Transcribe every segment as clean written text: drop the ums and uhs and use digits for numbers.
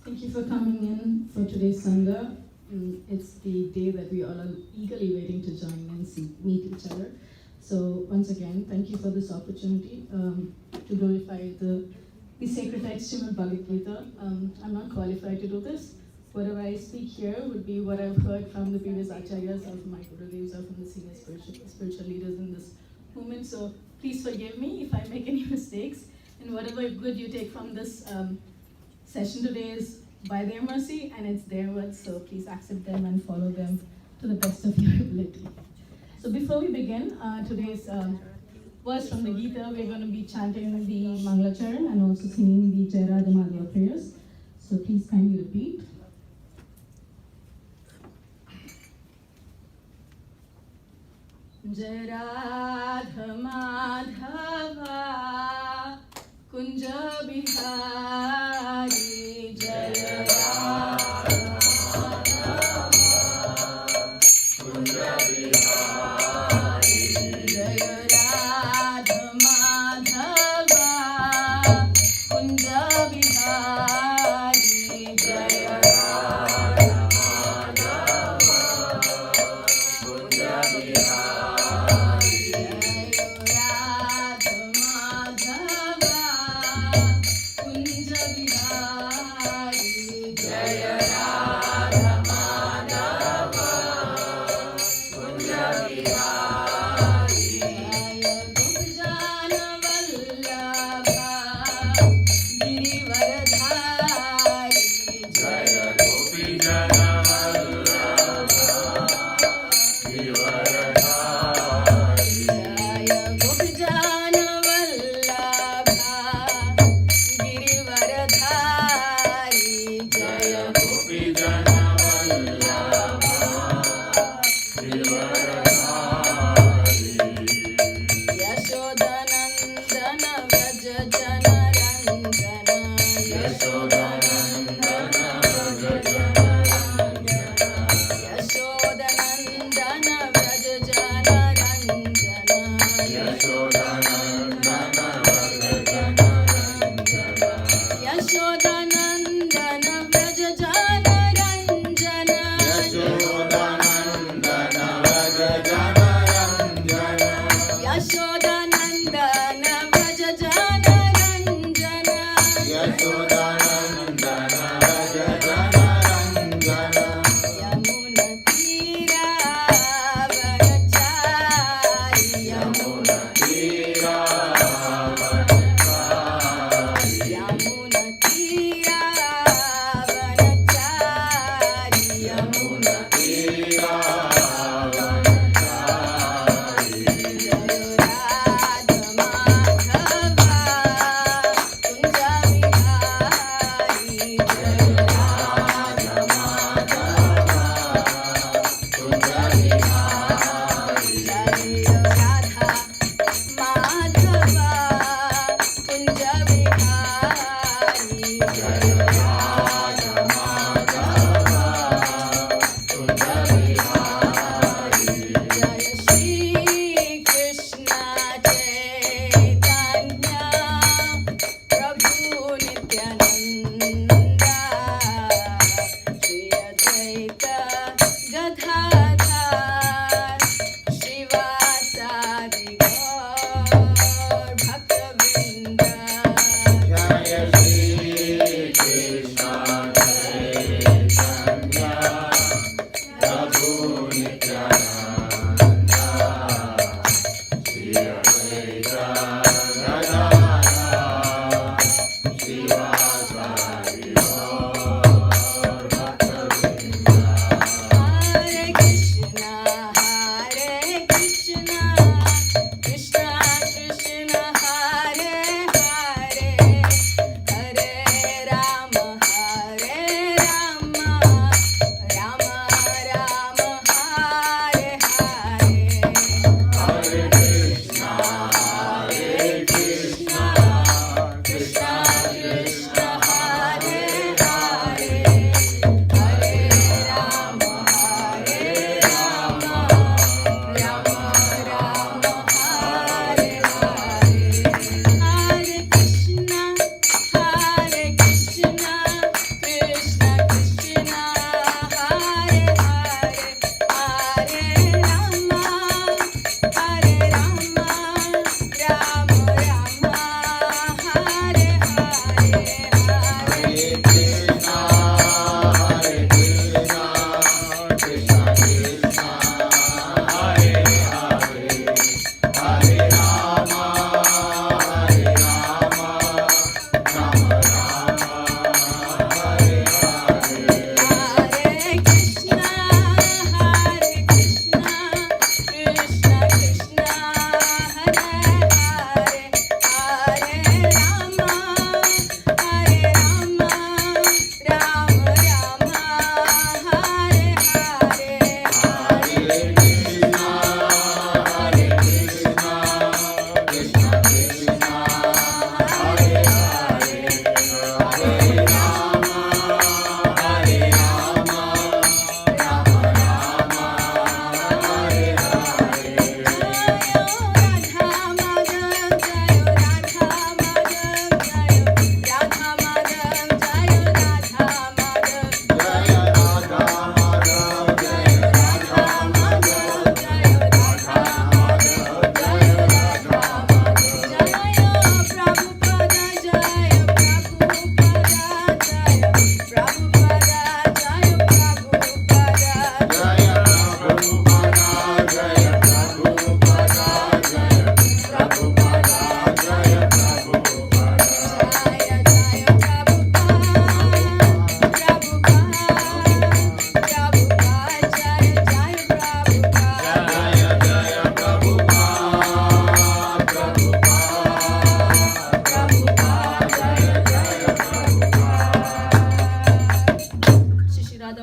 Thank you for coming in for today's Sangha. It's the day that we all are eagerly waiting to join and meet each other. So once again, thank you for this opportunity to glorify the sacred text of Bhagavad Gita. I'm not qualified to do this. Whatever I speak here would be what I've heard from the previous acharyas or from my gurudevs or from the senior spiritual leaders in this movement. So please forgive me if I make any mistakes. And whatever good you take from this session today is by their mercy and it's their words. So please accept them and follow them to the best of your ability. So before we begin today's verse from the Gita, we're going to be chanting the Mangalacharan and also singing the Jai Radha Madhava prayers. So please kindly repeat. Jai Radha Madhava Kunja Bihari Jai Radha Madhava Kunja Bihari Jai Radha Madhava Kunja Bihari Jai Radha Madhava Kunja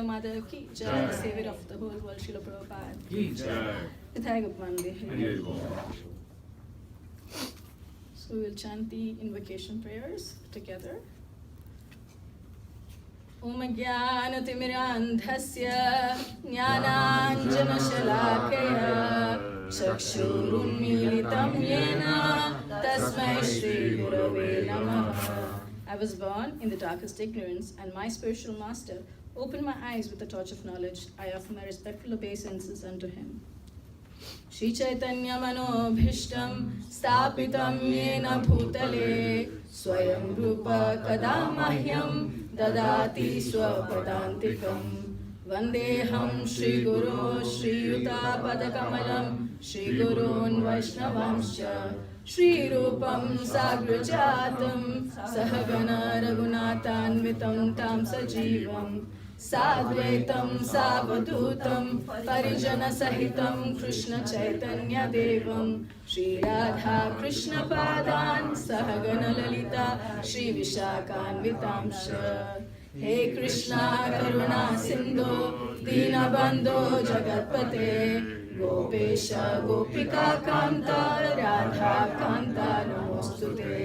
Mother ki jai, savior of the whole world, Srila Prabhupada ki jai. So we'll chant the invocation prayers together. Om Jnanatimirandhasya Jnananjanashalakaya Chakshurunmilitam Yena Tasmai Shri Gurave Namaha. I was born in the darkest ignorance, and my spiritual master opened my eyes with the torch of knowledge. I offer my respectful obeisances unto him. Shri Chaitanya Manobhishtam Stapitam Yena Bhutale Swayam Rupa Kadamahyam Dadati Swapadantikam Vandeham Shri Guru Shri Yuta Padakamalam Shri Gurun Vaishnavanscha Shri Rupam Sagrajatam Sahagana Raghunathanvitam Tam Sajivam Sadvaitam Savadutam Parijana Sahitam Krishna Chaitanya Devam Shri Radha Krishna Padan Sahagana Lalita Shri Vishakhanvitamsha. He Krishna Karuna Sindhu Dinabandho Jagatpate Gopesha Gopika Kanta Radha Kanta Namostute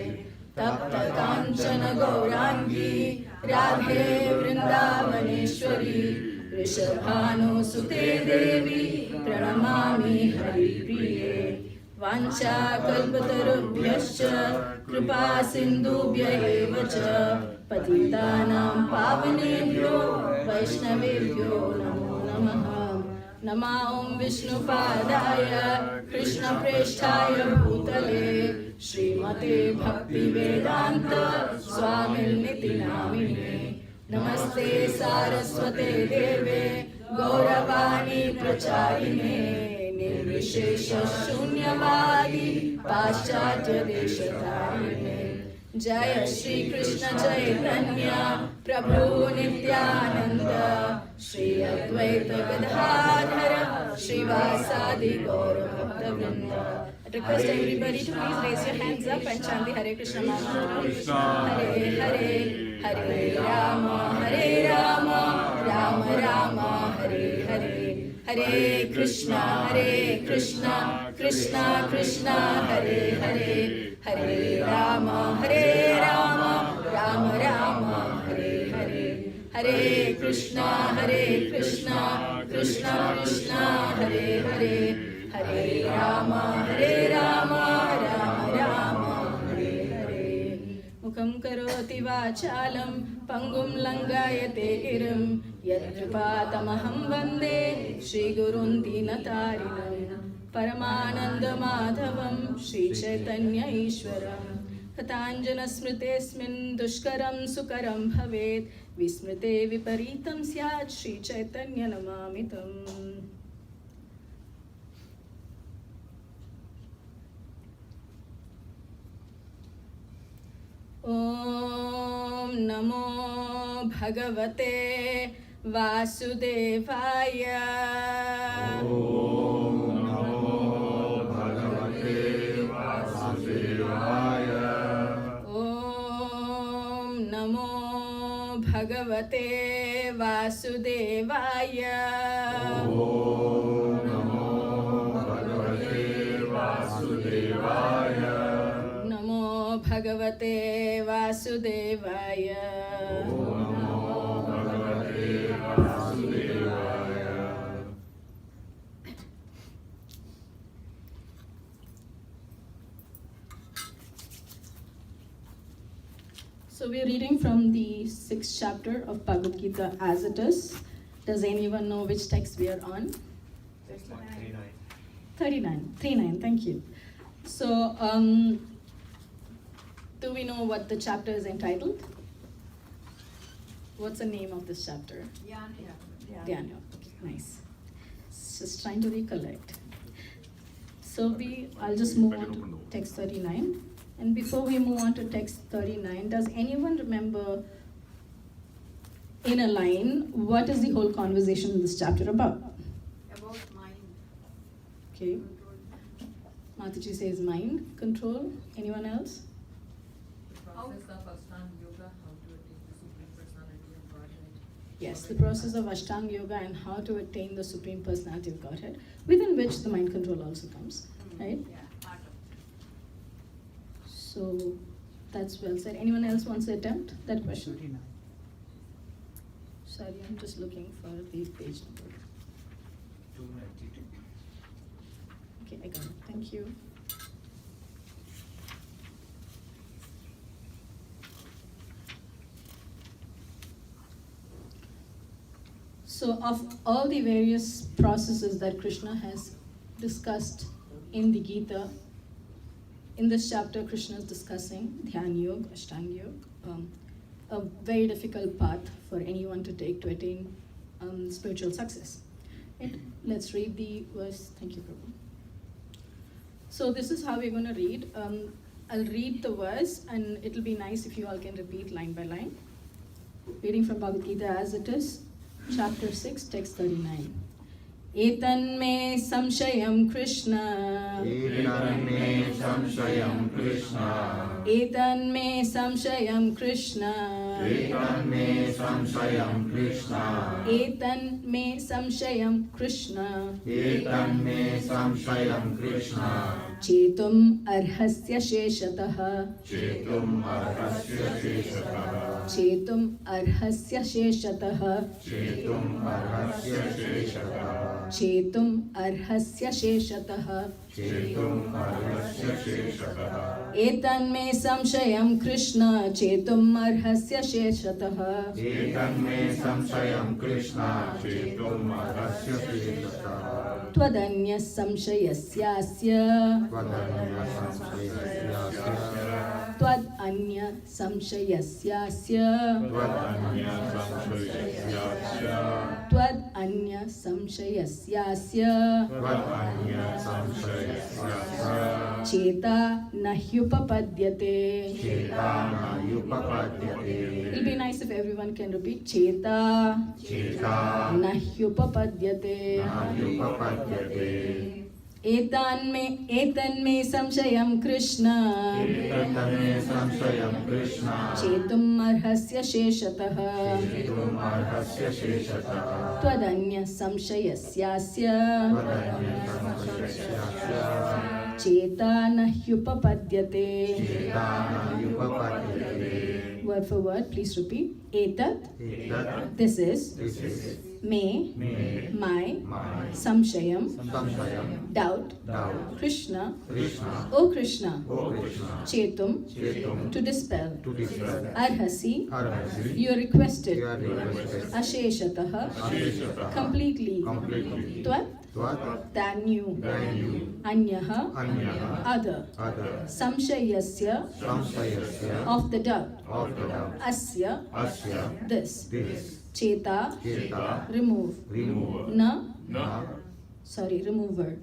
Tapta Kanchana Gaurangi Radhe Vrindavaneshwari Rishabhanu Sute Devi Pranamami Hari Priye Vancha Kalpatarubhyascha Kripa Sindhubhya eva cha Patitanam Pavanebhyo Vaishnavebhyo Namo Namaha. Nama Om Vishnupadaya Krishna Presthaya Bhutale Srimate Bhakti Vedanta Swamilniti Namine. Namaste Saraswate Deve Gauravani Pracharine Nirvishesha Shunyavadi Paschatya Deshatarine. Jaya Shri Krishna Chaitanya Prabhu Nityananda Shri Advaita Gadadhara Srivasadi Gaura Bhakta Vrinda. I request everybody to please raise your hands up and chant the Hare Krishna mantra. Hare Hare Hare Rama Rama Rama Hare Hare. Hare Krishna Krishna Krishna Hare Hare. Hare Rama Rama Rama Hare Hare. Hare Krishna Krishna Krishna Hare Hare. Hare Rama Rama Rama Hare Hare. Mukam karoti vachalam pangum langayate girim yadkripatamaham vande Shri Gurun Dinatarinam Paramananda Madhavam Shri Chaitanya Ishwaram Katanjana Smritesmin Dushkaram Sukaram Bhavet Vismrite Viparitam Syat Shri Chaitanya Namamitam. Om Namo Bhagavate Vasudevaya. Om Namo Bhagavate Vasudevaya. Om Namo Bhagavate Vasudevaya. Om Namo Bhagavate Vasudevaya. Namo Bhagavate Vasudevaya. Om Namo Bhagavate Vasudevaya. So we are reading from the 6th chapter of Bhagavad Gita as it is. Does anyone know which text we are on? 39, thank you. So, do we know what the chapter is entitled? What's the name of this chapter? Dhyana. Okay, nice. Just trying to recollect. So I'll just move on to text 39. And before we move on to text 39, does anyone remember in a line what is the whole conversation in this chapter about? About mind. Okay. Mataji says mind control. Anyone else? The process of Ashtanga Yoga, how to attain the Supreme Personality of Godhead. Yes, the process of Ashtanga Yoga and how to attain the Supreme Personality of Godhead, within which the mind control also comes, right? So that's well said. Anyone else wants to attempt that question? Sorry, I'm just looking for the page number. 292. Okay, I got it. Thank you. So, of all the various processes that Krishna has discussed in the Gita, in this chapter, Krishna is discussing Dhyan Yoga, Ashtanga Yoga, a very difficult path for anyone to take to attain spiritual success. Right? Let's read the verse. Thank you, Prabhu. So this is how we're going to read. I'll read the verse, and it'll be nice if you all can repeat line by line. Reading from Bhagavad Gita as it is, chapter 6, text 39. Etanme samshayam Krishna. Etanme samshayam Krishna. Etanme samshayam Krishna. Etanme samshayam Krishna. Etanme samshayam Krishna. Etanme samshayam Krishna. Chetum arhasya sheshatah. Chetum arhasya sheshatah. Chetum arhasya sheshatah. Chetum arhasya sheshatah. Chetum arhasya sheshatah. Chetum arhasya sheshatah. Etanme samshayam Krishna. Chetum arhasya sheshatah. Etanme samshayam Krishna. Chetum arhasya sheshatah. Twadanya samshayasyasya. Twadanya samshayasyasya. Twadanya samshayasyasya. Twadanya samshayasyasya. Twadanya samshayasyasya. Twadanya samshayasyasya. Cheta nahyupapadyate. Chetana yupapadyate. It'll be nice if everyone can repeat. Cheta Cheta nahyupapadyate. yupapadyate. Etanme samshayam Krishna. Etanme samshayam Krishna. Chetum arhasya sheshatah. Chetum arhasya sheshatah. Twadanya samshayasyasya. Twadanya samshayasyasya. Cheta nahyupapadyate. Chetana yupapadyate. Word for word, please repeat. Etat, Etat. this is, This is me, my, my samshayam, samshayam. doubt, Doubt. Krishna, Krishna. O Krishna, O Krishna. Chetum, Chetum. to dispel, To dispel. Arhasi, Arhasi. you are requested, You are requested. Asheshatah, Asheshatah. completely, Completely. Tvat, Tvat. than you, Than you. Anyaha, Anyaha. other, Other. samshayasya, Samshayasya. of the doubt, Of the doubt. asya, Asya. this, This. cheta, Cheta. remove, Remove. na, Na. sorry, remover,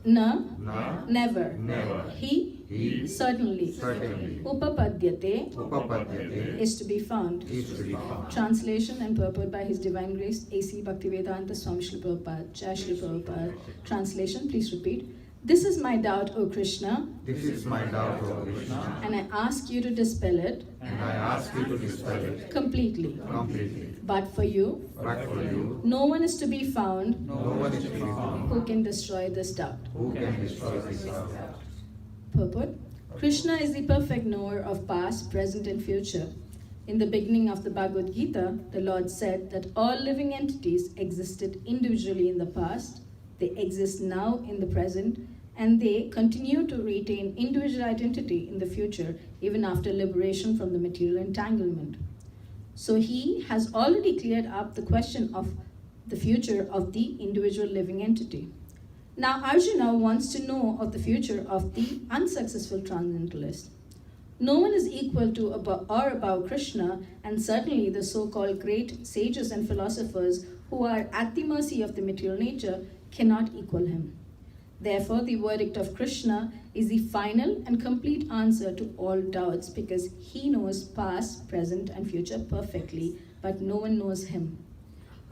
na, Na. never, Never. he, He. certainly, Certainly. upapadyate, Upapadyate. is to be found. Is to be found. Translation and purport by His Divine Grace, A.C. Bhaktivedanta Swami Srila Prabhupada, Jai Srila Prabhupada. Translation, please repeat. This is my doubt, O Krishna, This is my doubt, O Krishna. and I ask you to dispel it And I ask you to dispel it completely. completely. But for you, But for you, no one is to be found no one is to be found who can destroy this doubt. who can destroy this doubt. Purport. Krishna is the perfect knower of past, present, and future. In the beginning of the Bhagavad Gita, the Lord said that all living entities existed individually in the past, they exist now in the present, and they continue to retain individual identity in the future, even after liberation from the material entanglement. So he has already cleared up the question of the future of the individual living entity. Now Arjuna wants to know of the future of the unsuccessful transcendentalist. No one is equal to or above Krishna, and certainly the so-called great sages and philosophers who are at the mercy of the material nature cannot equal him. Therefore, the verdict of Krishna is the final and complete answer to all doubts, because he knows past, present, and future perfectly, but no one knows him.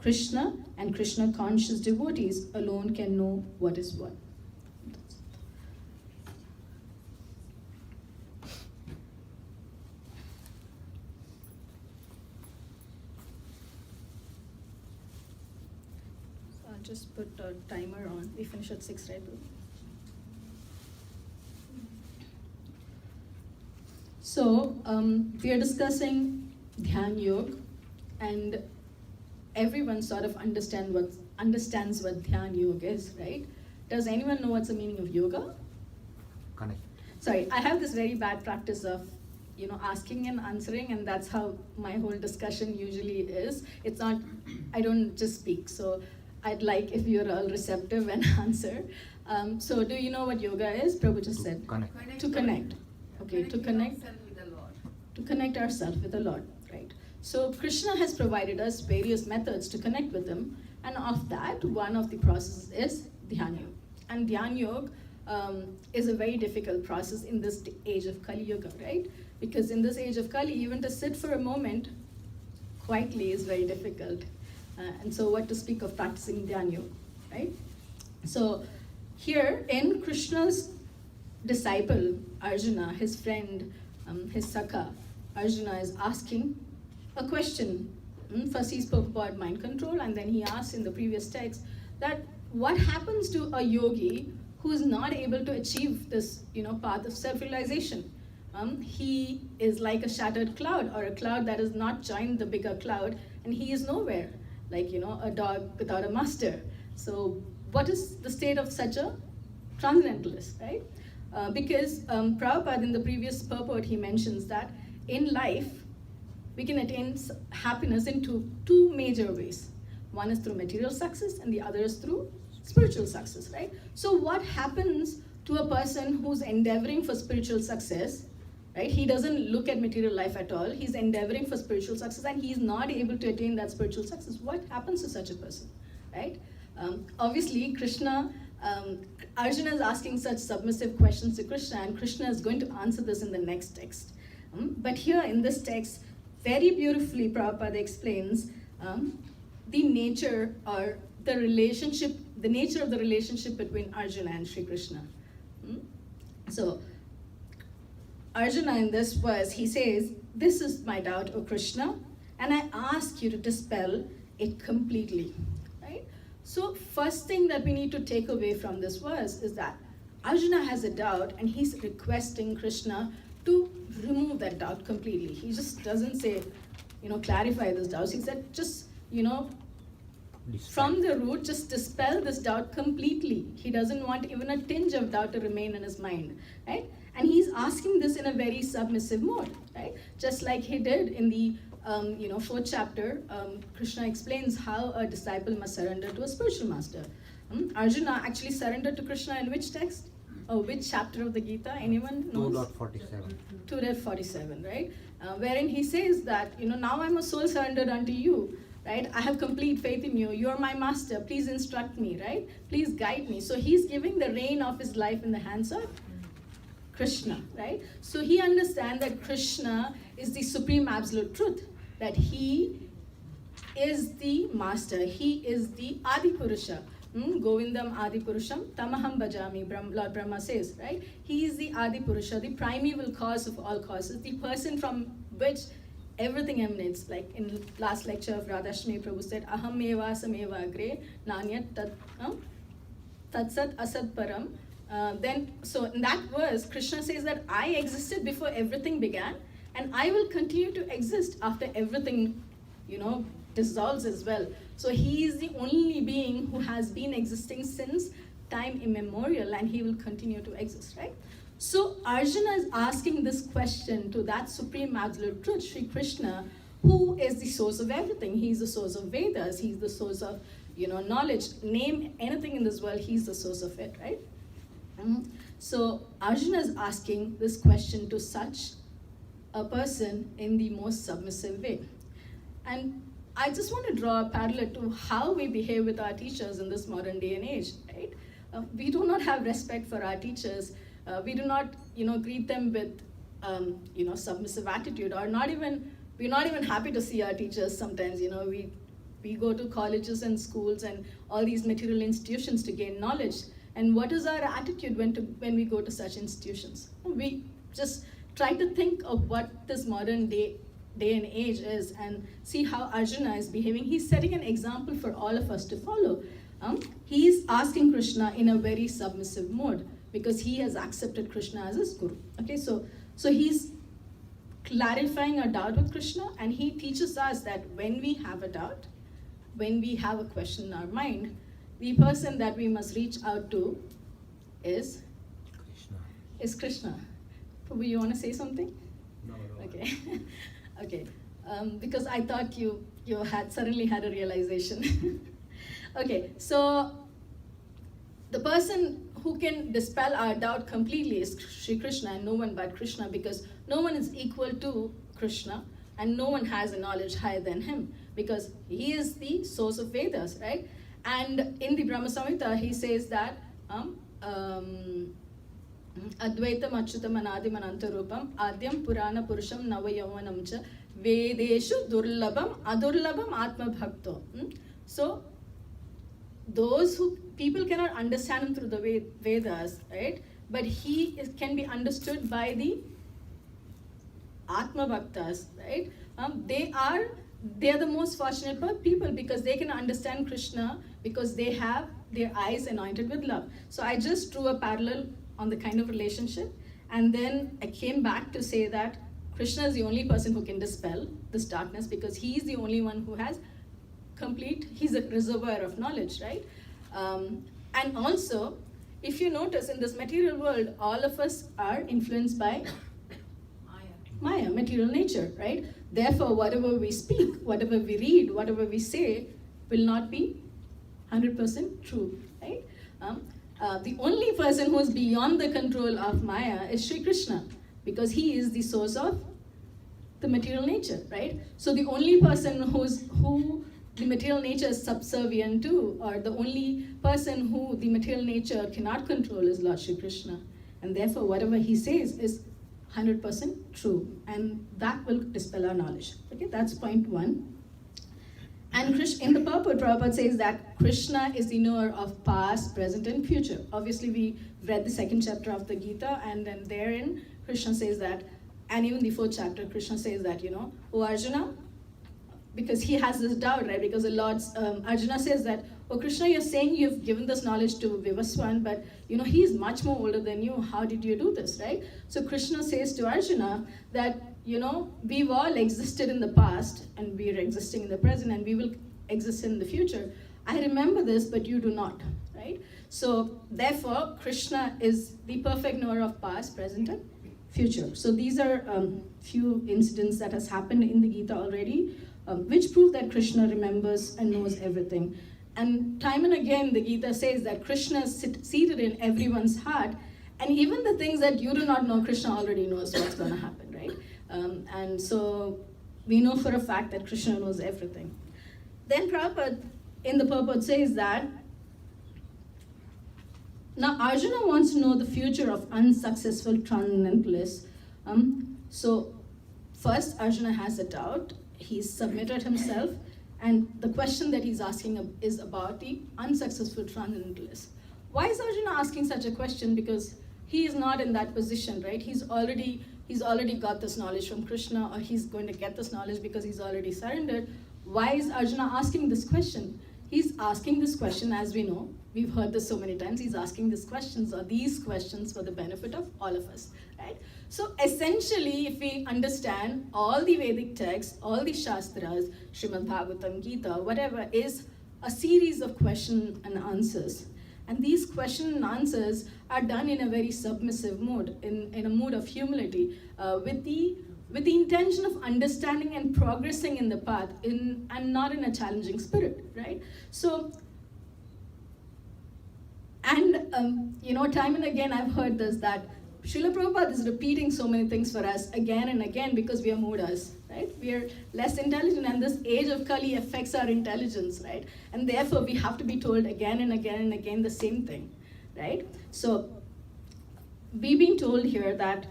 Krishna and Krishna conscious devotees alone can know what is what. just put a timer on. We finish at 6, right? So we are discussing Dhyan Yoga, and everyone sort of understands what Dhyan Yoga is, right? Does anyone know what's the meaning of yoga? Connect. Sorry, I have this very bad practice of asking and answering, and that's how my whole discussion usually is. It's not, I don't just speak. So I'd like if you're all receptive and answer. So do you know what yoga is? Prabhu just said. Connect. To connect. Okay, to connect. ourselves with the Lord. To connect ourselves with the Lord, right? So Krishna has provided us various methods to connect with Him, and of that, one of the processes is Dhyan Yoga. And Dhyan Yoga is a very difficult process in this age of Kali Yuga, right? Because in this age of Kali, even to sit for a moment quietly is very difficult. And so what to speak of practicing Dhyan Yoga, right? So here in Krishna's disciple, Arjuna, his friend, his Sakha, Arjuna is asking a question. First he spoke about mind control, and then he asked in the previous text that what happens to a yogi who is not able to achieve this path of self-realization? He is like a shattered cloud, or a cloud that has not joined the bigger cloud, and he is nowhere, like a dog without a master. So what is the state of such a transcendentalist, right? Because Prabhupada in the previous purport, he mentions that in life, we can attain happiness in two major ways. One is through material success, and the other is through spiritual success, right? So what happens to a person who's endeavoring for spiritual success, right? He doesn't look at material life at all. He's endeavoring for spiritual success, and he's not able to attain that spiritual success. What happens to such a person, right? Obviously, Arjuna is asking such submissive questions to Krishna, and Krishna is going to answer this in the next text. But here in this text, very beautifully, Prabhupada explains the nature or the nature of the relationship between Arjuna and Sri Krishna. So, Arjuna in this verse, he says, "This is my doubt, O Krishna, and I ask you to dispel it completely." Right? So, first thing that we need to take away from this verse is that Arjuna has a doubt, and he's requesting Krishna to remove that doubt completely. He just doesn't say, clarify this doubt. He said, just, from the root, just dispel this doubt completely. He doesn't want even a tinge of doubt to remain in his mind, right? And he's asking this in a very submissive mode, right? Just like he did in the 4th chapter, Krishna explains how a disciple must surrender to a spiritual master. Arjuna actually surrendered to Krishna in which text? Which chapter of the Gita? Anyone knows? 2.47. 2.47, right? Wherein he says that, now I'm a soul surrendered unto you, right? I have complete faith in you. You're my master. Please instruct me, right? Please guide me. So he's giving the reign of his life in the hands of Krishna, right? So he understands that Krishna is the supreme absolute truth, that he is the master. He is the Adi Purusha. Govindam Adi Purusham, Tamaham Bhajami, Lord Brahma says, right? He is the Adi Purusha, the primeval cause of all causes, the person from which everything emanates. Like in last lecture of Radha Sakhi mataji, Prabhu said, Aham eva sameva agre, nanyat tatsat asad param. So in that verse, Krishna says that I existed before everything began, and I will continue to exist after everything, dissolves as well. So he is the only being who has been existing since time immemorial, and he will continue to exist, right? So Arjuna is asking this question to that supreme absolute truth, Sri Krishna, who is the source of everything. He's the source of Vedas. He's the source of, knowledge. Name anything in this world, he's the source of it, right? So Arjuna is asking this question to such a person in the most submissive way. And I just want to draw a parallel to how we behave with our teachers in this modern day and age, right? We do not have respect for our teachers. We do not, greet them with, submissive attitude, or we're not even happy to see our teachers sometimes. We go to colleges and schools and all these material institutions to gain knowledge. And what is our attitude when we go to such institutions? We just try to think of what this modern day and age is, and see how Arjuna is behaving. He's setting an example for all of us to follow. he is asking Krishna in a very submissive mode because he has accepted Krishna as his guru. Okay, so he's clarifying a doubt with Krishna, and he teaches us that when we have a doubt, when we have a question in our mind, the person that we must reach out to is Krishna. Prabhu, you want to say something? No. Okay. Okay. Because I thought you had suddenly had a realization. Okay, so the person who can dispel our doubt completely is Sri Krishna, and no one but Krishna, because no one is equal to Krishna and no one has a knowledge higher than him, because he is the source of Vedas, right? And in the Brahma Samhita, he says that Advaitam Achyutam Anadim Anantarupam Adyam Purana Purusham Navayauvanam Cha Vedeshu Durlabam Adurlabam Atma Bhakto. So those who people cannot understand him through the Vedas, right? But he can be understood by the Atma Bhaktas, right? They are the most fortunate people because they can understand Krishna because they have their eyes anointed with love. So I just drew a parallel on the kind of relationship, and then I came back to say that Krishna is the only person who can dispel this darkness because he is the only one who has he's a reservoir of knowledge, right? And also, if you notice in this material world, all of us are influenced by Maya, material nature, right? Therefore, whatever we speak, whatever we read, whatever we say will not be 100% true, right? The only person who is beyond the control of Maya is Sri Krishna, because he is the source of the material nature, right? So the only person who the material nature is subservient to, or the only person who the material nature cannot control, is Lord Sri Krishna. And therefore, whatever he says is 100% true, and that will dispel our knowledge. Okay, that's point one. And in the purport, Prabhupada says that Krishna is the knower of past, present, and future. Obviously, we read the second chapter of the Gita, and then therein, Krishna says that, and even the fourth chapter, Krishna says that, O Arjuna, because he has this doubt, right? Because the Lord's, Arjuna says that, oh Krishna, you're saying you've given this knowledge to Vivaswan, but he's much more older than you. How did you do this, right? So Krishna says to Arjuna that, we've all existed in the past, and we are existing in the present, and we will exist in the future. I remember this, but you do not, right? So therefore, Krishna is the perfect knower of past, present, and future. So these are few incidents that has happened in the Gita already, which prove that Krishna remembers and knows everything. And time and again, the Gita says that Krishna is seated in everyone's heart, and even the things that you do not know, Krishna already knows what's going to happen, right? And so we know for a fact that Krishna knows everything. Then Prabhupada in the purport says that, now Arjuna wants to know the future of unsuccessful transcendentalists. So first, Arjuna has a doubt. He's submitted himself, and the question that he's asking is about the unsuccessful transcendentalists. Why is Arjuna asking such a question? Because he is not in that position, right? He's already got this knowledge from Krishna, or he's going to get this knowledge because he's already surrendered. Why is Arjuna asking this question? He's asking this question, as we know, we've heard this so many times, he's asking these questions for the benefit of all of us, right? So essentially, if we understand all the Vedic texts, all the Shastras, Srimad Bhagavatam, Gita, whatever, is a series of questions and answers. And these questions and answers are done in a very submissive mode, in a mood of humility, with the intention of understanding and progressing in the path, and not in a challenging spirit, right? So, and time and again I've heard this, that Srila Prabhupada is repeating so many things for us again and again because we are mudas, right? We are less intelligent, and this age of Kali affects our intelligence, right? And therefore we have to be told again and again and again the same thing, right? So we've been told here that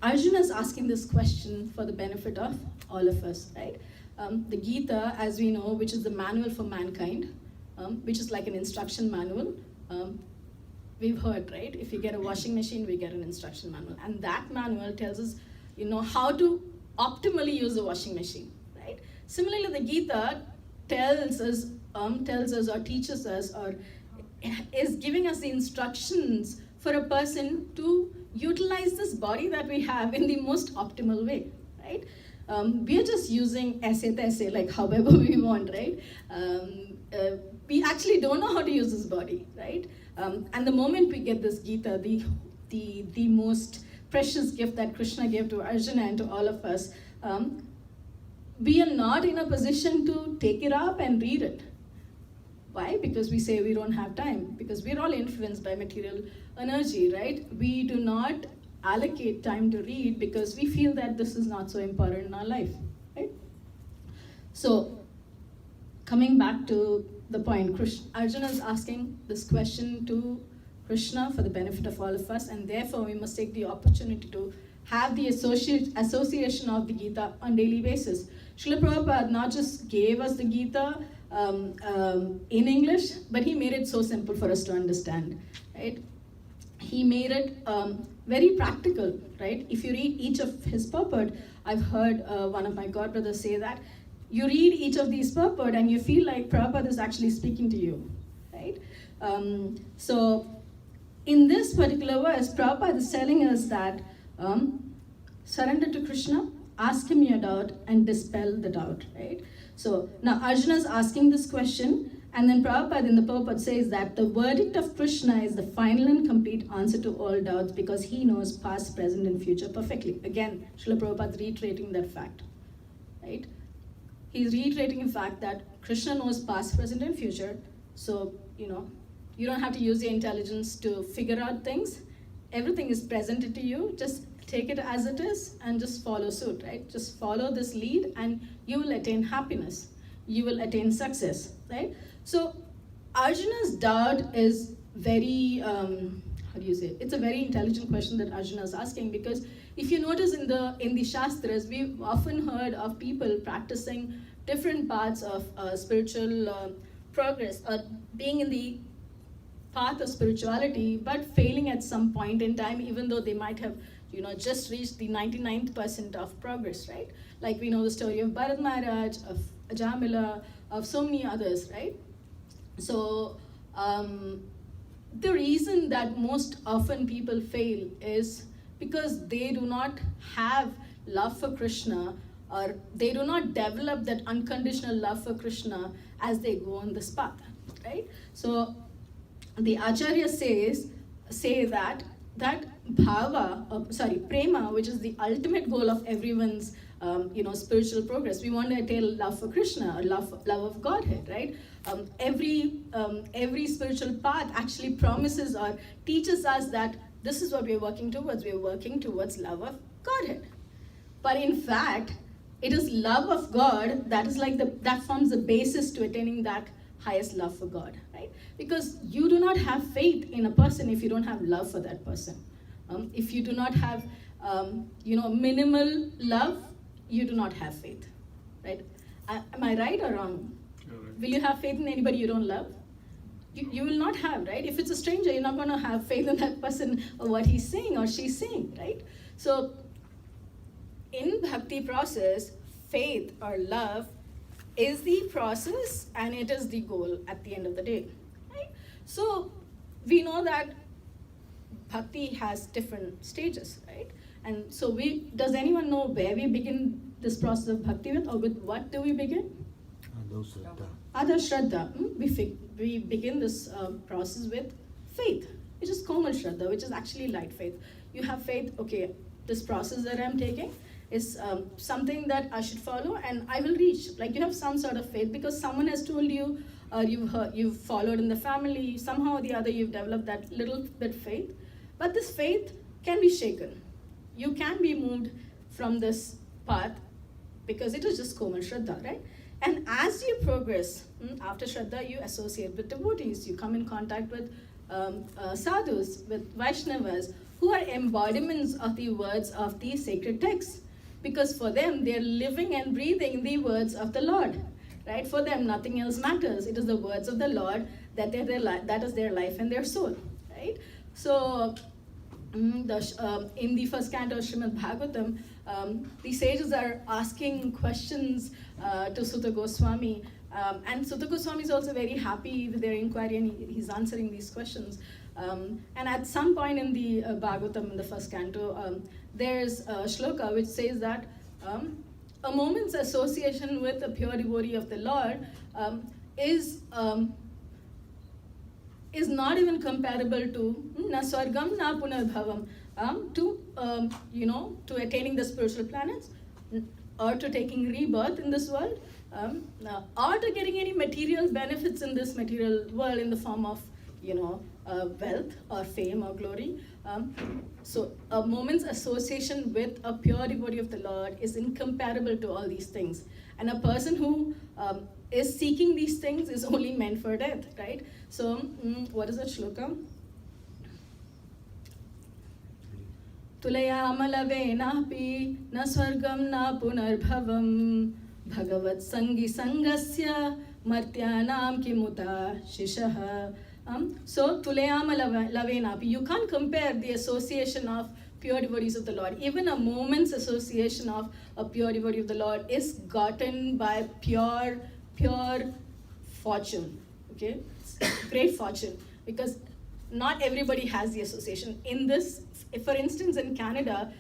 Arjuna is asking this question for the benefit of all of us, right? The Gita, as we know, which is the manual for mankind, which is like an instruction manual, we've heard, right? If you get a washing machine, we get an instruction manual. And that manual tells us, how to optimally use a washing machine, right? Similarly, the Gita tells us tells us or teaches us or is giving us the instructions for a person to utilize this body that we have in the most optimal way, right? We are just using aise, like however we want, right? We actually don't know how to use this body, right? And the moment we get this Gita, the most precious gift that Krishna gave to Arjuna and to all of us, we are not in a position to take it up and read it. Why? Because we say we don't have time, because we're all influenced by material energy, right? We do not allocate time to read because we feel that this is not so important in our life, right? So, coming back to the point, Arjuna is asking this question to Krishna for the benefit of all of us, and therefore we must take the opportunity to have the association of the Gita on daily basis. Srila Prabhupada not just gave us the Gita in English, but he made it so simple for us to understand, right? He made it very practical, right? If you read each of his purport, I've heard one of my godbrothers say that you read each of these purport and you feel like Prabhupada is actually speaking to you, right? So in this particular verse, Prabhupada is telling us that surrender to Krishna, ask him your doubt, and dispel the doubt, right? So now Arjuna is asking this question, and then Prabhupada in the purport says that the verdict of Krishna is the final and complete answer to all doubts because he knows past, present, and future perfectly. Again, Srila Prabhupada is reiterating that fact, right? He's reiterating the fact that Krishna knows past, present, and future. So, you don't have to use your intelligence to figure out things. Everything is presented to you. Just take it as it is and just follow suit, right? Just follow this lead and you will attain happiness. You will attain success, right? So Arjuna's doubt is very, it's a very intelligent question that Arjuna is asking, because if you notice in the Shastras, we've often heard of people practicing different parts of spiritual progress, or being in the path of spirituality, but failing at some point in time, even though they might have just reached the 99th percent of progress, right? Like we know the story of Bharat Maharaj, of Ajamila, of so many others, right? So the reason that most often people fail is because they do not have love for Krishna, or they do not develop that unconditional love for Krishna as they go on this path, right? So the Acharyas say that prema, which is the ultimate goal of everyone's spiritual progress. We want to attain love for Krishna, or love of Godhead, right? Every spiritual path actually promises or teaches us that this is what we're working towards. We're working towards love of Godhead. But in fact, it is love of God that is that forms the basis to attaining that highest love for God, right? Because you do not have faith in a person if you don't have love for that person. If you do not have, minimal love, you do not have faith, right? Am I right or wrong? Right. Will you have faith in anybody you don't love? You will not have, right? If it's a stranger, you're not going to have faith in that person or what he's saying or she's saying, right? So in bhakti process, faith or love is the process and it is the goal at the end of the day, right? So we know that bhakti has different stages, right? And so does anyone know where we begin this process of bhakti with, or with what do we begin? Adha Shraddha. We begin this process with faith, which is Komal Shraddha, which is actually light faith. You have faith, okay, this process that I'm taking is something that I should follow and I will reach. Like you have some sort of faith because someone has told you, or you've followed in the family, somehow or the other you've developed that little bit faith. But this faith can be shaken. You can be moved from this path because it is just Komal Shraddha, right? And as you progress, after Shraddha, you associate with devotees. You come in contact with sadhus, with Vaishnavas, who are embodiments of the words of the sacred texts. Because for them, they're living and breathing the words of the Lord, right? For them, nothing else matters. It is the words of the Lord that is their life and their soul, right? So, in the first canto of Srimad Bhagavatam, the sages are asking questions to Sutta Goswami, and Sutta Goswami is also very happy with their inquiry, and he's answering these questions. And at some point in the Bhagavatam, in the first canto, there's a shloka which says that a moment's association with a pure devotee of the Lord is not even comparable to na swargam na punarbhavam, to attaining the spiritual planets, or to taking rebirth in this world, or to getting any material benefits in this material world in the form of wealth or fame or glory. So a moment's association with a pure devotee of the Lord is incomparable to all these things. And a person who is seeking these things is only meant for death, right? So what is that shloka? Tulayamalavenapi na swargam na punarbhavam bhagavat sangi sangasya martyanam kimuta shishaha. So tulayama lavenapi, you can't compare the association of pure devotees of the Lord. Even a moment's association of a pure devotee of the Lord is gotten by pure fortune. Okay, great fortune, because not everybody has the association. In this, for instance, in Canada,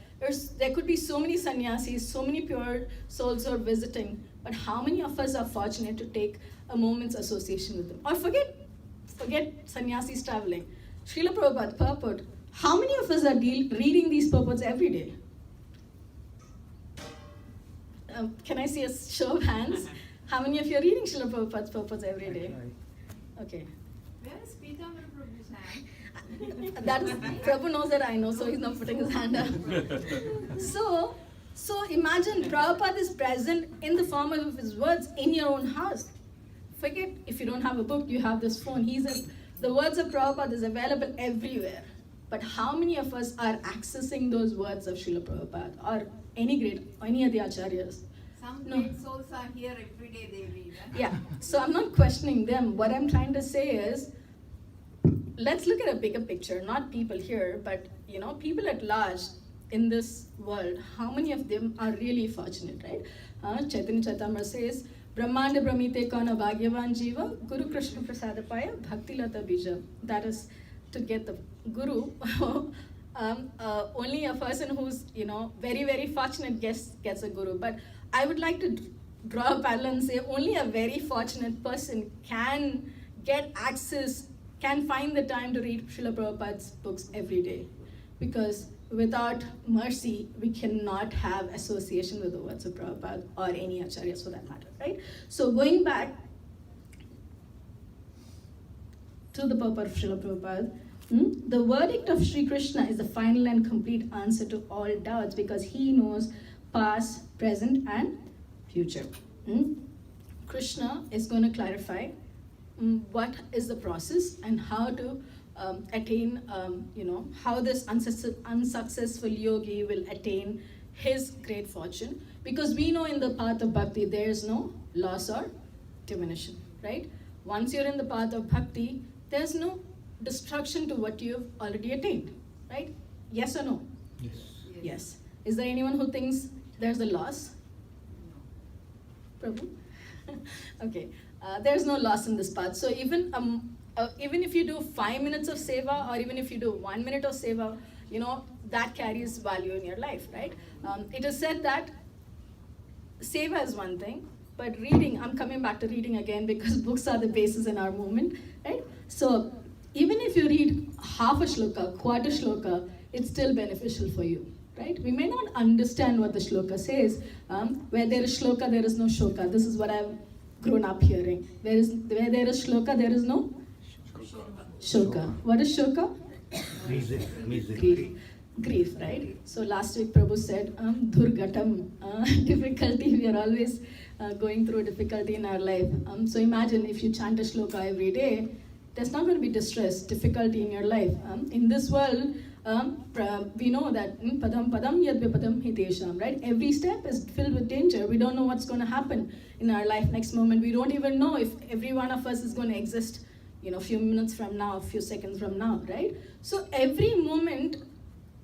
there could be so many sannyasis, so many pure souls who are visiting, but how many of us are fortunate to take a moment's association with them? Or forget sannyasis traveling. Srila Prabhupada, purport. How many of us are reading these purports every day? Can I see a show of hands? How many of you are reading Srila Prabhupada's purports every day? Okay. Where is Pitambar Prabhu's hand? That is, Prabhu knows that I know, so he's not putting his hand up. So imagine Prabhupada is present in the form of his words in your own house. Forget if you don't have a book, you have this phone. The words of Prabhupada is available everywhere. But how many of us are accessing those words of Srila Prabhupada or any of the acharyas? Some great souls are here every day, they read. Yeah, so I'm not questioning them. What I'm trying to say is, let's look at a bigger picture, not people here, but people at large in this world. How many of them are really fortunate, right? Chaitanya Charitamrita says, Brahmanda Brahmite Kana Bhagyavan Jiva, Guru Krishna Prasadapaya, Bhakti Lata Bija. That is to get the Guru. Only a person who's, very, very fortunate gets a Guru. But I would like to draw a parallel and say only a very fortunate person can get access, can find the time to read Srila Prabhupada's books every day. Because without mercy, we cannot have association with the words of Prabhupada or any acharyas for that matter, right? So going back to the purport of Srila Prabhupada, the verdict of Sri Krishna is the final and complete answer to all doubts, because he knows past, present, and future. Krishna is going to clarify what is the process and how to attain, how this unsuccessful yogi will attain his great fortune. Because we know in the path of bhakti, there is no loss or diminution, right? Once you're in the path of bhakti, there's no destruction to what you've already attained, right? Yes or no? Yes. Yes. Is there anyone who thinks there's a loss? No. Prabhu? Okay. There's no loss in this path. So even if you do 5 minutes of seva, or even if you do 1 minute of seva, that carries value in your life, right? It is said that seva is one thing, but reading, I'm coming back to reading again because books are the basis in our movement, right? So even if you read half a shloka, quarter shloka, it's still beneficial for you, right? We may not understand what the shloka says. Where there is shloka, there is no shoka. This is what I've grown up hearing. Where there is shloka, there is no shoka. What is shoka? Grief, right? So last week Prabhu said, Durgatam, difficulty. We are always going through difficulty in our life. So imagine if you chant a shloka every day, there's not going to be distress, difficulty in your life. In this world, we know that padam padam yad vipadam hitesham, right? Every step is filled with danger. We don't know what's going to happen in our life next moment. We don't even know if every one of us is going to exist, a few minutes from now, a few seconds from now, right? So every moment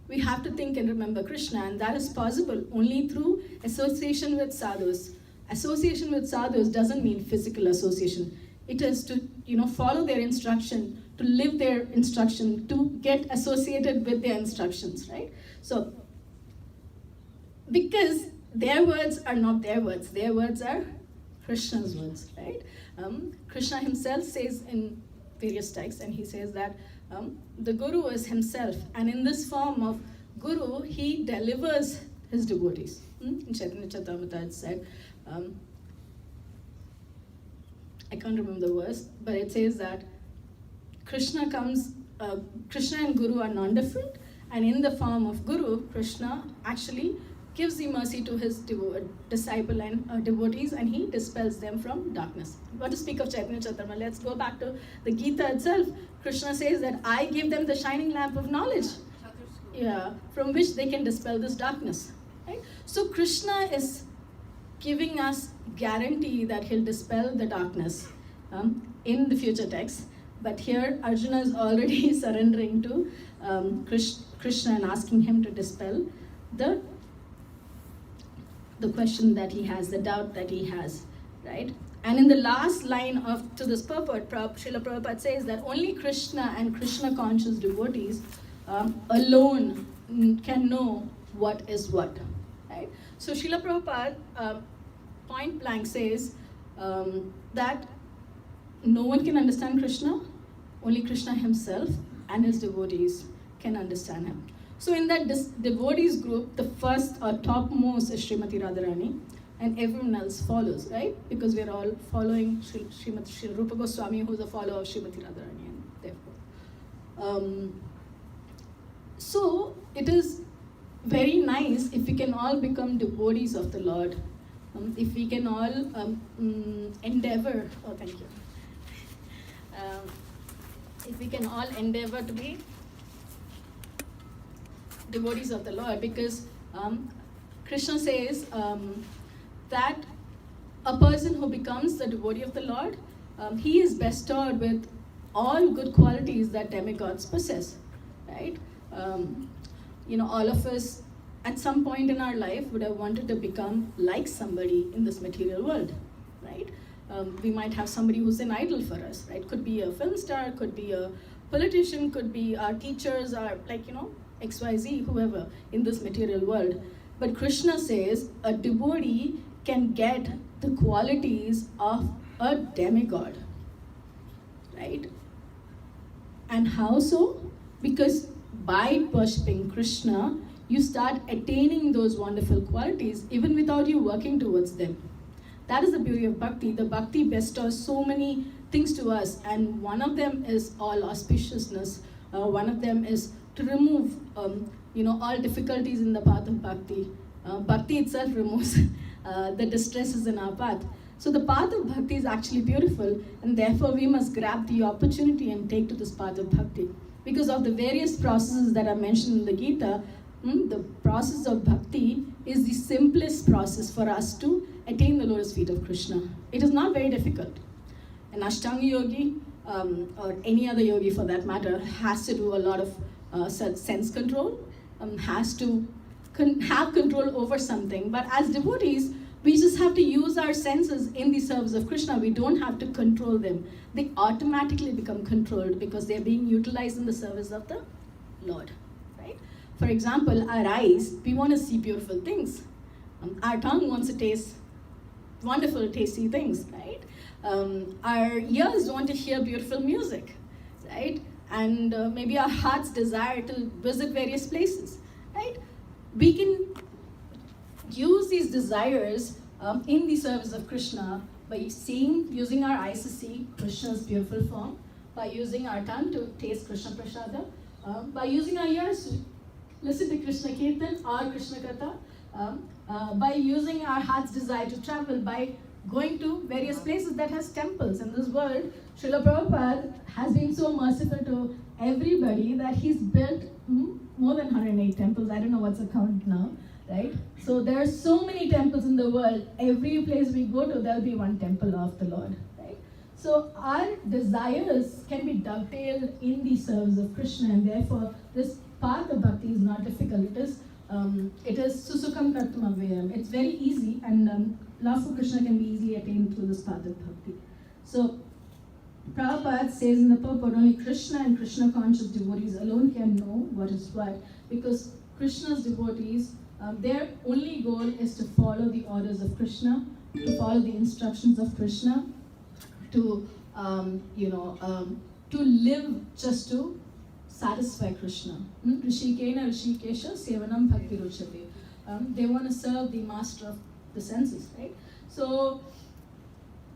we have to think and remember Krishna, and that is possible only through association with sadhus. Association with sadhus doesn't mean physical association. It is to follow their instruction, to live their instruction, to get associated with their instructions, right? So, because their words are not their words are Krishna's words, right? Krishna himself says in various texts, and he says that the Guru is himself, and in this form of Guru, he delivers his devotees. In Chaitanya Charitamrita it said, I can't remember the verse, but it says that Krishna and Guru are non-different, and in the form of Guru, Krishna actually gives the mercy to his disciple and devotees, and he dispels them from darkness. What to speak of Chaitanya Charitamrita? Let's go back to the Gita itself. Krishna says that I give them the shining lamp of knowledge, from which they can dispel this darkness. Right? So Krishna is giving us guarantee that he'll dispel the darkness in the future text. But here Arjuna is already surrendering to Krishna and asking him to dispel the question that he has, the doubt that he has, right? And in the last line to this purport, Srila Prabhupada says that only Krishna and Krishna conscious devotees alone can know what is what, right? So Srila Prabhupada point blank says that no one can understand Krishna, only Krishna himself and his devotees can understand him. So in that devotees group, the first or topmost is Srimati Radharani, and everyone else follows, right? Because we're all following Sri Rupa Goswami, who's a follower of Srimati Radharani, and therefore. So it is very nice if we can all become devotees of the Lord, if we can all endeavor, if we can all endeavor to be devotees of the Lord, because Krishna says that a person who becomes the devotee of the Lord, he is bestowed with all good qualities that demigods possess, right? All of us at some point in our life would have wanted to become like somebody in this material world, right? We might have somebody who's an idol for us, right? Could be a film star, could be a politician, could be our teachers, or XYZ, whoever in this material world. But Krishna says a devotee can get the qualities of a demigod, right? And how so? Because by worshipping Krishna, you start attaining those wonderful qualities even without you working towards them. That is the beauty of bhakti. The bhakti bestows so many things to us, and one of them is all auspiciousness. One of them is to remove all difficulties in the path of bhakti. Bhakti itself removes the distresses in our path. So the path of bhakti is actually beautiful, and therefore we must grab the opportunity and take to this path of bhakti. Because of the various processes that are mentioned in the Gita, the process of bhakti is the simplest process for us to attain the lotus feet of Krishna. It is not very difficult. An Ashtanga yogi, or any other yogi for that matter, has to do a lot of sense control, has to have control over something. But as devotees, we just have to use our senses in the service of Krishna. We don't have to control them. They automatically become controlled because they're being utilized in the service of the Lord, right? For example, our eyes, we want to see beautiful things. Our tongue wants to taste wonderful, tasty things, right? Our ears want to hear beautiful music, right? And maybe our hearts desire to visit various places, right? We can use these desires in the service of Krishna by using our eyes to see Krishna's beautiful form, by using our tongue to taste Krishna Prasada, by using our ears to listen to Krishna Kirtan or Krishna Katha, by using our heart's desire to travel, by going to various places that has temples in this world. Srila Prabhupada has been so merciful to everybody that he's built more than 108 temples. I don't know what's the count now, right? So there are so many temples in the world. Every place we go to, there'll be one temple of the Lord, right? So our desires can be dovetailed in the service of Krishna, and therefore this path of bhakti is not difficult. It is susukam kartum avyayam. It's very easy, and love for Krishna can be easily attained through this path of bhakti. So Prabhupada says in the purport, only Krishna and Krishna conscious devotees alone can know what is what, because Krishna's devotees, their only goal is to follow the orders of Krishna, to follow the instructions of Krishna, to to live just to satisfy Krishna. Rishikena Rishikesha Sevanam Bhakti Ruchate. They want to serve the master of the senses, right? So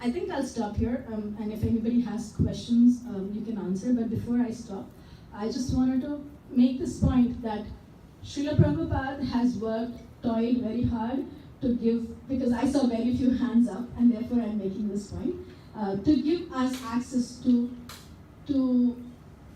I think I'll stop here, and if anybody has questions, you can answer. But before I stop, I just wanted to make this point that Srila Prabhupada has toiled very hard to give, because I saw very few hands up, and therefore I'm making this point, to give us access to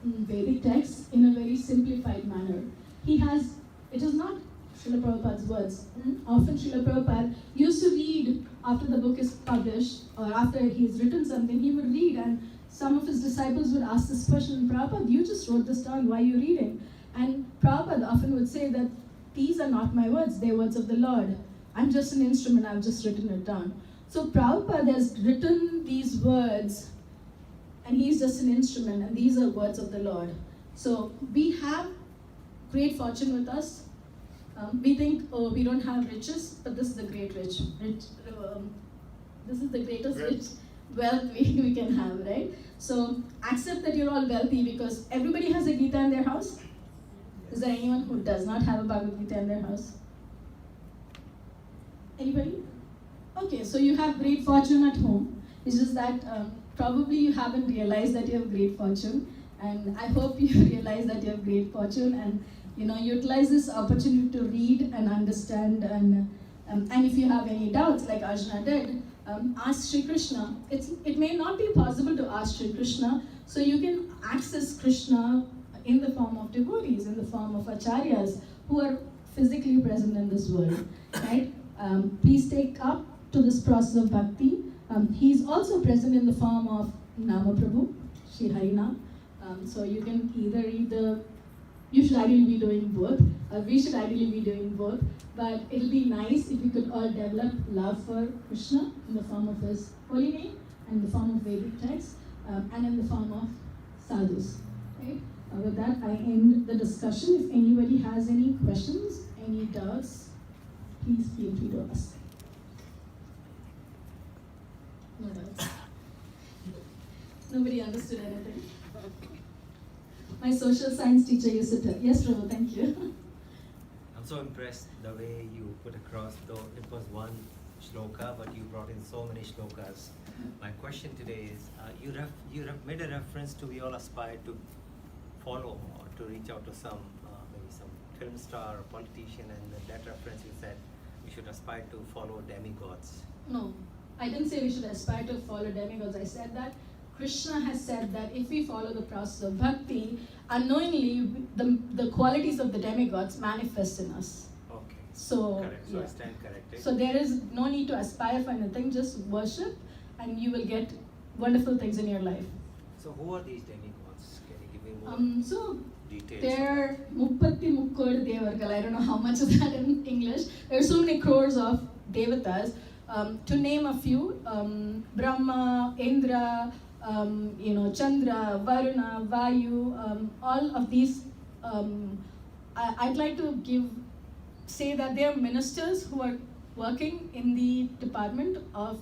Vedic texts in a very simplified manner. It is not Srila Prabhupada's words. Often Srila Prabhupada used to read after the book is published, or after he's written something, he would read, and some of his disciples would ask this question, Prabhupada, you just wrote this down, why are you reading? And Prabhupada often would say that these are not my words, they're words of the Lord. I'm just an instrument, I've just written it down. So Prabhupada has written these words, and he's just an instrument, and these are words of the Lord. So we have great fortune with us. We think, oh, we don't have riches, but this is the great rich. This is the greatest rich wealth we can have, right? So accept that you're all wealthy, because everybody has a Gita in their house. Is there anyone who does not have a Bhagavad Gita in their house? Anybody? Okay, so you have great fortune at home. It's just that probably you haven't realized that you have great fortune, and I hope you realize that you have great fortune, and utilize this opportunity to read and understand, and if you have any doubts, like Arjuna did, ask Sri Krishna. It may not be possible to ask Sri Krishna, so you can access Krishna in the form of devotees, in the form of acharyas who are physically present in this world, right? Please take up to this process of bhakti. He's also present in the form of Nama Prabhu, Shri Harina. So you can either read you should ideally be doing both. We should ideally be doing both. But it'll be nice if we could all develop love for Krishna in the form of his holy name, and in the form of Vedic texts, and in the form of sadhus. Right? With that, I end the discussion. If anybody has any questions, any doubts, please feel free to ask. No doubts. Nobody understood anything. My social science teacher used to tell. Yes, Prabhu, thank you. I'm so impressed the way you put across, though it was one shloka, but you brought in so many shlokas. My question today is, you have made a reference to we all aspire to follow or to reach out to maybe some film star or politician, and in that reference you said we should aspire to follow demigods. No, I didn't say we should aspire to follow demigods. I said that Krishna has said that if we follow the process of bhakti, unknowingly the qualities of the demigods manifest in us. Okay. So, correct. So yeah. I stand corrected. So there is no need to aspire for anything, just worship, and you will get wonderful things in your life. So who are these demigods? Can you give me more So details? there are Muppatti Mukkod Devargal. I don't know how much is that in English. There are so many crores of devatas. To name a few, Brahma, Indra, Chandra, Varuna, Vayu, all of these, I'd like to say that they are ministers who are working in the department of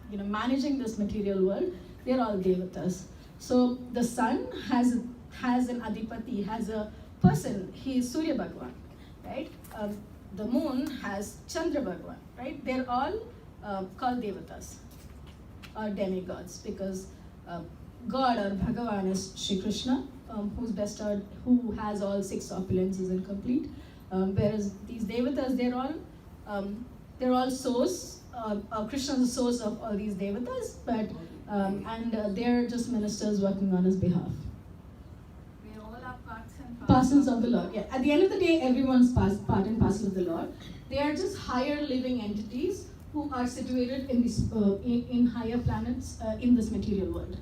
managing this material world. They're all devatas. So the sun has an adipati, has a person. He is Surya Bhagwan, right? The moon has Chandra Bhagwan, right? They're all called devatas or demigods, because God or Bhagavan is Shri Krishna, who's bestowed, who has all 6 opulences and complete. Whereas these devatas, they're all source. Krishna is the source of all these devatas, but they're just ministers working on his behalf. We all are parts and Parcels of the Lord. Yeah. At the end of the day, everyone's part and parcel of the Lord. They are just higher living entities who are situated in this in higher planets in this material world.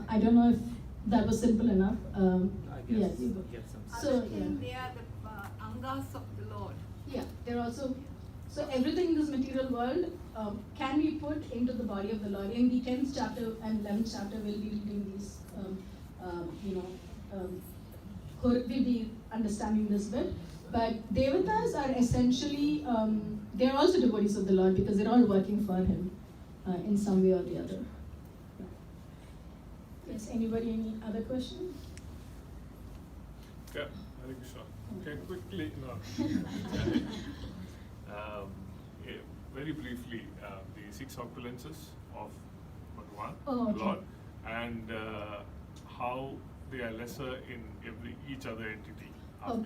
I don't know if that was simple enough. I guess Yeah, you go. get some. So, Other yeah. thing, they are the angas of the Lord. Yeah, they're also, so everything in this material world can be put into the body of the Lord. In the 10th chapter and 11th chapter, we'll be reading these, we'll be understanding this bit. But Devatas are essentially, they're also devotees of the Lord because they're all working for Him in some way or the other. Yes, anybody, any other questions? Yeah, I think so. Okay, quickly, no. Yeah, very briefly, the 6 opulences of Bhagavan, Oh, okay. Lord, and how they are lesser in each other entity.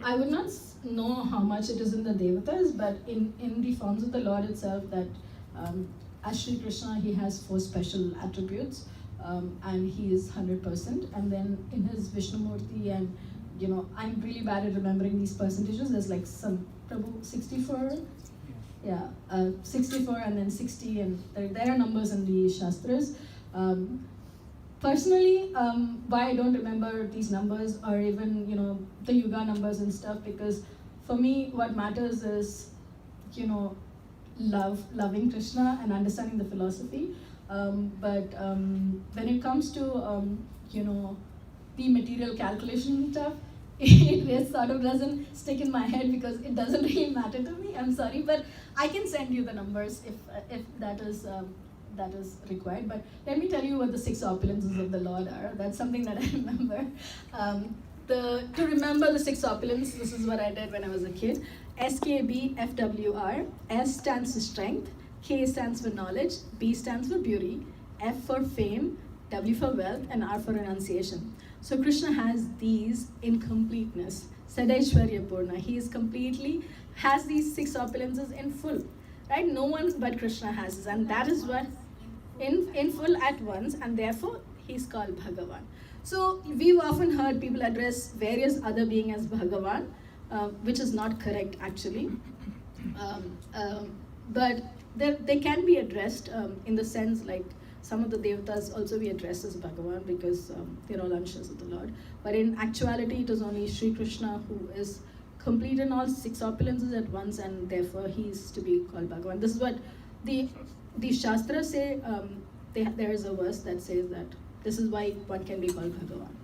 I would not know how much it is in the Devatas, but in the forms of the Lord itself, that as Sri Krishna, He has 4 special attributes, and He is 100%. And then in His Vishnumurti, and I'm really bad at remembering these percentages. There's like some Prabhu 64, yeah, 64 and then 60, and there are numbers in the Shastras. Personally, why I don't remember these numbers or even the Yuga numbers and stuff, because for me what matters is loving Krishna and understanding the philosophy. But when it comes to the material calculation and stuff, it just sort of doesn't stick in my head because it doesn't really matter to me. I'm sorry, but I can send you the numbers if that is required. But let me tell you what the 6 opulences of the Lord are. That's something that I remember. To remember the 6 opulence, this is what I did when I was a kid. SKBFWR. S stands for strength, K stands for knowledge, B stands for beauty, F for fame, W for wealth, and R for renunciation. So Krishna has these in completeness. Sadaishwarya Purna. He is completely, has these 6 opulences in full. Right? No one but Krishna has this, and that is what in full at once, and therefore He's called Bhagavan. So we've often heard people address various other beings as Bhagavan, which is not correct actually. But they can be addressed in the sense like some of the Devatas also be addressed as Bhagavan because they're all anshas of the Lord. But in actuality, it is only Sri Krishna who is complete in all 6 opulences at once, and therefore he is to be called Bhagavan. This is what the Shastras say. There is a verse that says that this is why one can be called Bhagavan.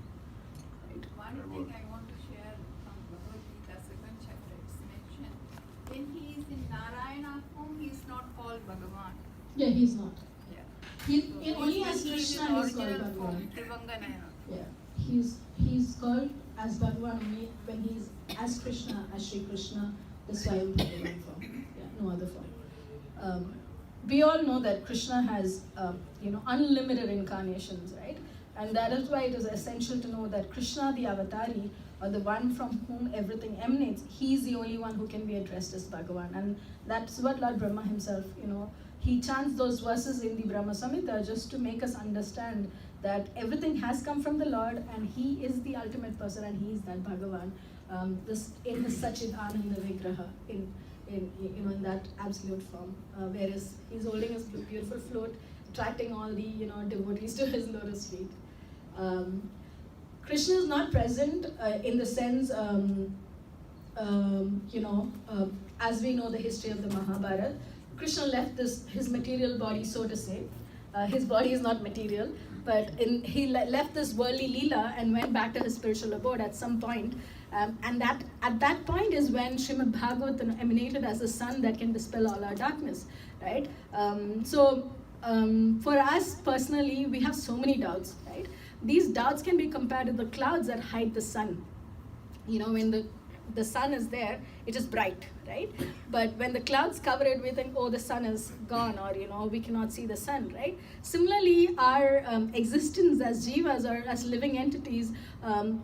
Right. One thing I want to share from Bhagavad Gita, 2nd chapter, it's mentioned, when he is in Narayana form, he is not called Bhagavan. Yeah, he's not. Yeah. Only as He is Krishna in is called original form, Bhagavan. Trivanganayana. Yeah, he's called as Bhagavan only when he's as Krishna, as Sri Krishna, the Swayam Bhagavan form. Yeah, no other form. We all know that Krishna has unlimited incarnations, right? And that is why it is essential to know that Krishna, the Avatari, or the one from whom everything emanates, he's the only one who can be addressed as Bhagavan. And that's what Lord Brahma himself, he chants those verses in the Brahma Samhita just to make us understand that everything has come from the Lord, and He is the ultimate person, and He is that Bhagavan. This in His Sachid Ananda Vigraha, in that absolute form, whereas He's holding His beautiful float, attracting all the devotees to His lotus feet. Krishna is not present in the sense, as we know the history of the Mahabharata. Krishna left his material body, so to say. His body is not material, but he left this worldly leela and went back to his spiritual abode at some point. And at that point is when Srimad Bhagavatam emanated as the sun that can dispel all our darkness, right? For us personally, we have so many doubts, right? These doubts can be compared to the clouds that hide the sun. When the sun is there, it is bright, right? But when the clouds cover it, we think, oh, the sun is gone, or we cannot see the sun, right? Similarly, our existence as jivas or as living entities,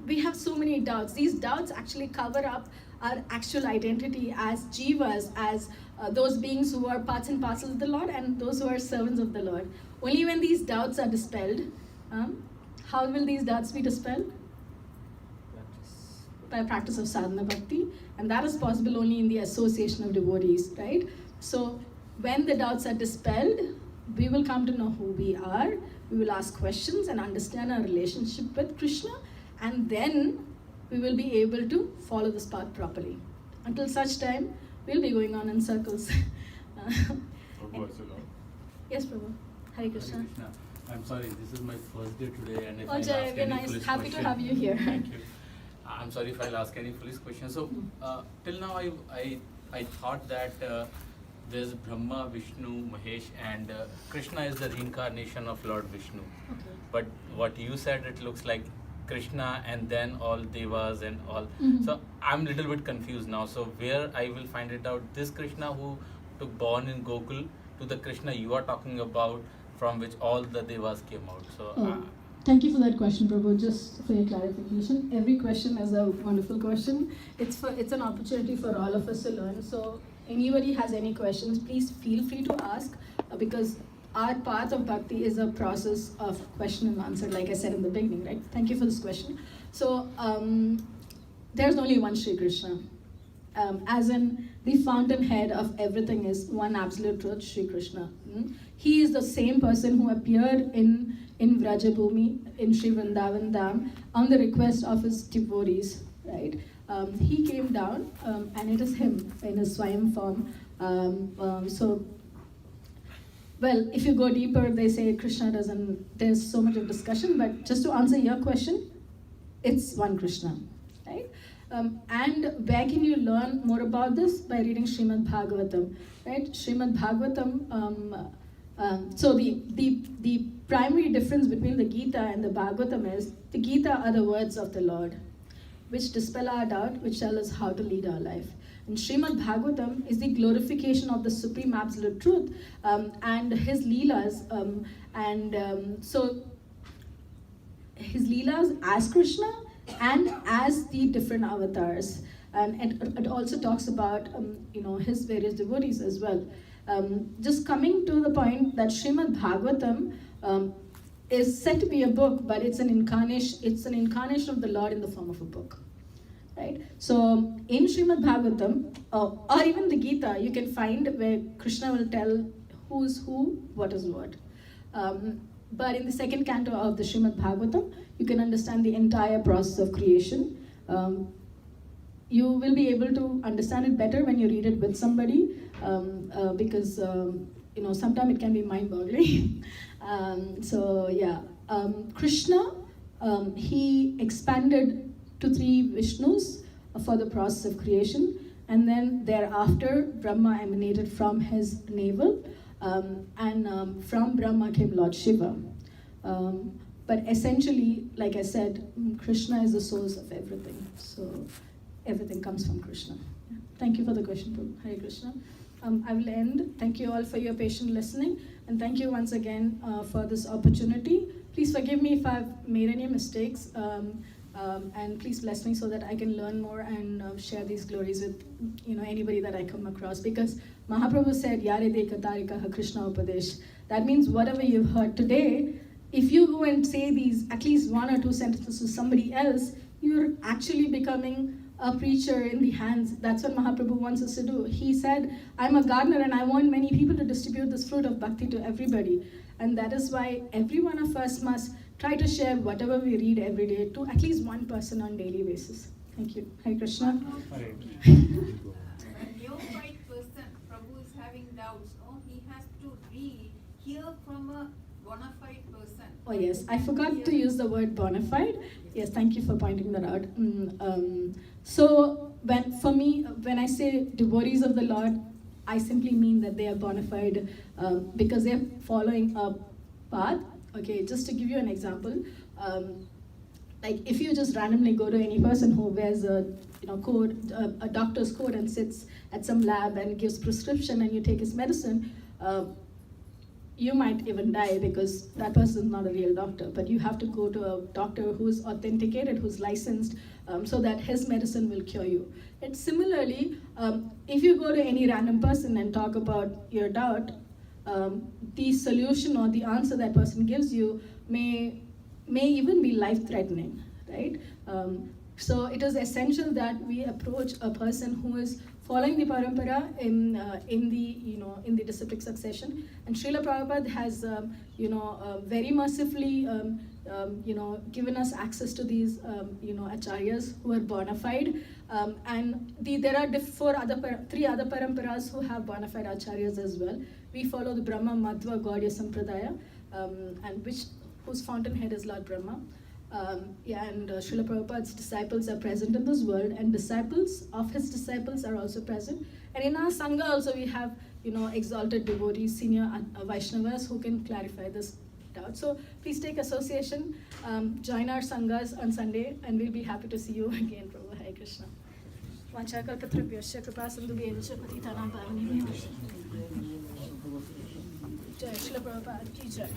we have so many doubts. These doubts actually cover up our actual identity as jivas, as those beings who are parts and parcels of the Lord and those who are servants of the Lord. Only when these doubts are dispelled, how will these doubts be dispelled? By practice of sadhana bhakti, and that is possible only in the association of devotees, right? So when the doubts are dispelled, we will come to know who we are, we will ask questions and understand our relationship with Krishna, and then we will be able to follow this path properly. Until such time, we'll be going on in circles. Yes, Prabhu. Hare Krishna. Hare Krishna. I'm sorry, this is my first day today, and if Oh, I'll Jay, ask we're any nice. foolish Happy to question- have you here. Thank you. I'm sorry if I'll ask any foolish question. So, till now I thought that there's Brahma, Vishnu, Mahesh, and Krishna is the reincarnation of Lord Vishnu. Okay. But what you said, it looks like Krishna and then all devas and all. Mhm. So I'm a little bit confused now. So where I will find it out, this Krishna who took born in Gokul to the Krishna you are talking about, from which all the devas came out. So Oh, thank you for that question, Prabhu. Just for your clarification, every question is a wonderful question. It's an opportunity for all of us to learn. So anybody has any questions, please feel free to ask, because our path of bhakti is a process of question and answer, like I said in the beginning, right? Thank you for this question. So there's only one Sri Krishna. As in, the fountainhead of everything is one absolute truth, Sri Krishna. He is the same person who appeared in Vrajabhumi, in Sri Vrindavan Dham, on the request of his devotees, right? He came down, and it is him in his Swayam form. Well, if you go deeper, they say Krishna doesn't, there's so much of discussion, but just to answer your question, it's one Krishna, right? And where can you learn more about this? By reading Srimad Bhagavatam, right? Srimad Bhagavatam, so the primary difference between the Gita and the Bhagavatam is, the Gita are the words of the Lord, which dispel our doubt, which tell us how to lead our life. And Srimad Bhagavatam is the glorification of the Supreme Absolute Truth, and his Leelas, so his Leelas as Krishna and as the different avatars. And it also talks about his various devotees as well. Just coming to the point that Srimad Bhagavatam is said to be a book, but it's an incarnation of the Lord in the form of a book. Right? So in Srimad Bhagavatam, or even the Gita, you can find where Krishna will tell who's who, what is what. But in the second canto of the Srimad Bhagavatam, you can understand the entire process of creation. You will be able to understand it better when you read it with somebody, because sometimes it can be mind-boggling. Krishna, he expanded to 3 Vishnus for the process of creation, and then thereafter Brahma emanated from his navel, and from Brahma came Lord Shiva. But essentially, like I said, Krishna is the source of everything, so everything comes from Krishna. Thank you for the question, Prabhu. Hare Krishna. I will end. Thank you all for your patient listening, and thank you once again for this opportunity. Please forgive me if I've made any mistakes, and please bless me so that I can learn more and share these glories with anybody that I come across. Because Mahaprabhu said, "Yare deka tarika Krishna upadesh." That means whatever you've heard today, if you go and say these at least 1 or 2 sentences to somebody else, you're actually becoming a preacher in the hands. That's what Mahaprabhu wants us to do. He said, "I'm a gardener and I want many people to distribute this fruit of bhakti to everybody." And that is why every one of us must try to share whatever we read every day to at least one person on daily basis. Thank you. Hare Krishna. A neophyte person, Prabhu is having doubts. He has to hear from a bona fide person. Oh yes, I forgot to use the word bona fide. Yes, thank you for pointing that out. So when I say devotees of the Lord, I simply mean that they are bona fide because they're following a path. Okay, just to give you an example, like if you just randomly go to any person who wears a a doctor's coat and sits at some lab and gives prescription and you take his medicine, you might even die because that person is not a real doctor. But you have to go to a doctor who's authenticated, who's licensed, so that his medicine will cure you. And similarly, if you go to any random person and talk about your doubt, the solution or the answer that person gives you may even be life-threatening, right? So it is essential that we approach a person who is following the parampara in the disciplic succession. And Srila Prabhupada has very mercifully given us access to these acharyas who are bona fide, and there are three other paramparas who have bona fide acharyas as well. We follow the Brahma Madhva Gaudiya Sampradaya, and whose fountainhead is Lord Brahma. And Srila Prabhupada's disciples are present in this world, and disciples of his disciples are also present. And in our Sangha also we have exalted devotees, senior Vaishnavas who can clarify this doubt. So please take association, join our Sanghas on Sunday, and we'll be happy to see you again. Prabhu, Hare Krishna. Vanchakalpatrabhyasya kripasindubhyevach patitanam pavanebhyo. Jai Srila Prabhupada ki jai.